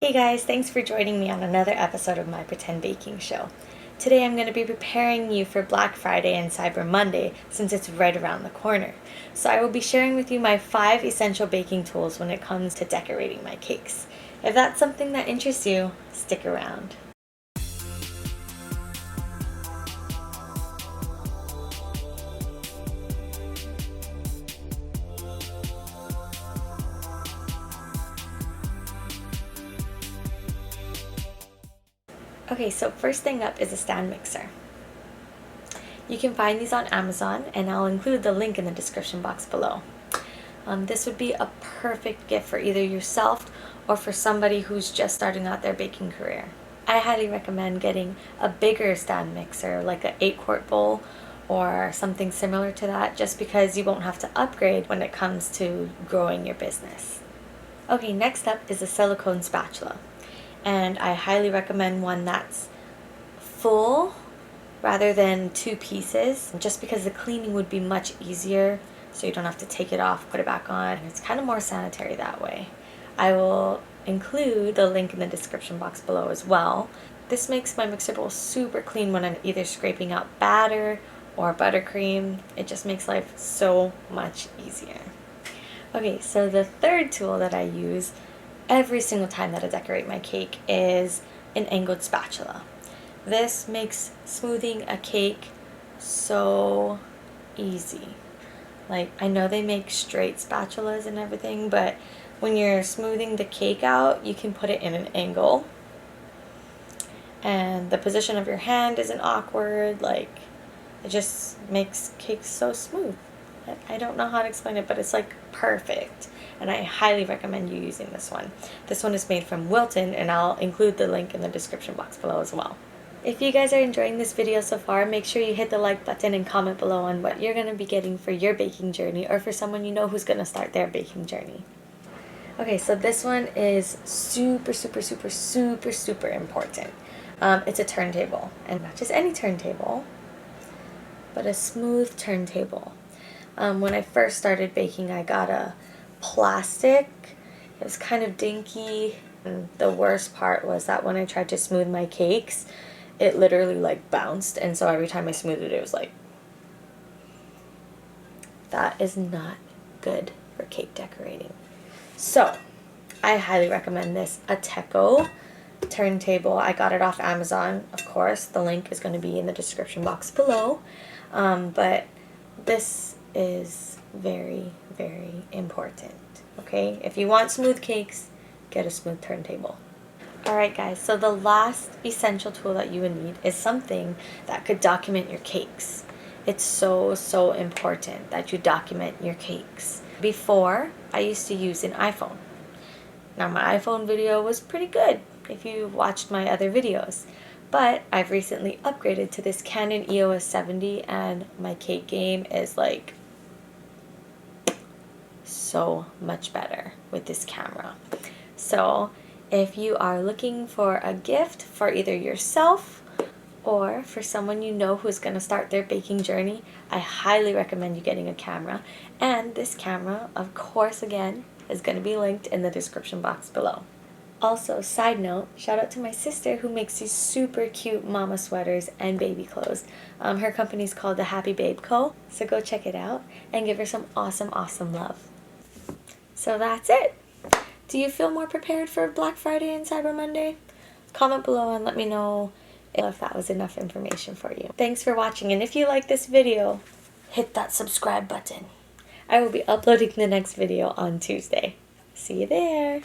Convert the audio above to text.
Hey guys, thanks for joining me on another episode of my Pretend Baking Show. Today I'm going to be preparing you for Black Friday and Cyber Monday since it's right around the corner. So I will be sharing with you my 5 essential baking tools when it comes to decorating my cakes. If that's something that interests you, stick around. Okay, so first thing up is a stand mixer. You can find these on Amazon, and I'll include the link in the description box below. This would be a perfect gift for either yourself or for somebody who's just starting out their baking career. I highly recommend getting a bigger stand mixer, like an 8-quart bowl or something similar to that, just because you won't have to upgrade when it comes to growing your business. Okay, next up is a silicone spatula, and I highly recommend one that's full rather than 2 pieces, just because the cleaning would be much easier, so you don't have to take it off, put it back on. It's kind of more sanitary that way. I will include the link in the description box below as well. This makes my mixer bowl super clean when I'm either scraping out batter or buttercream. It just makes life so much easier. Okay, so the third tool that I use every single time that I decorate my cake is an angled spatula. This makes smoothing a cake so easy. Like, I know they make straight spatulas and everything, but when you're smoothing the cake out, you can put it in an angle. And the position of your hand isn't awkward. Like, it just makes cakes so smooth. I don't know how to explain it, but it's like perfect. And I highly recommend you using this one. This one is made from Wilton, and I'll include the link in the description box below as well. If you guys are enjoying this video so far, make sure you hit the like button and comment below on what you're going to be getting for your baking journey, or for someone you know who's going to start their baking journey. Okay, so this one is super important. It's a turntable, and not just any turntable, but a smooth turntable. When I first started baking, I got a plastic. It was kind of dinky, and the worst part was that when I tried to smooth my cakes, it literally like bounced, and so every time I smoothed it, it was like, that is not good for cake decorating. So I highly recommend this Ateco turntable. I got it off Amazon, of course. The link is going to be in the description box below. But this is very important. Okay, if you want smooth cakes, get a smooth turntable. Alright guys, so the last essential tool that you would need is something that could document your cakes. It's so important that you document your cakes. Before, I used to use an iPhone. Now my iPhone video was pretty good if you watched my other videos. But I've recently upgraded to this Canon EOS 70, and my cake game is like so much better with this camera. So if you are looking for a gift for either yourself or for someone you know who's going to start their baking journey, I highly recommend you getting a camera. And this camera, of course, again, is going to be linked in the description box below. Also, side note, shout out to my sister who makes these super cute mama sweaters and baby clothes. Her company's called The Happy Babe Co. So go check it out and give her some awesome love. So that's it. Do you feel more prepared for Black Friday and Cyber Monday? Comment below and let me know if that was enough information for you. Thanks for watching, and if you like this video, hit that subscribe button. I will be uploading the next video on Tuesday. See you there!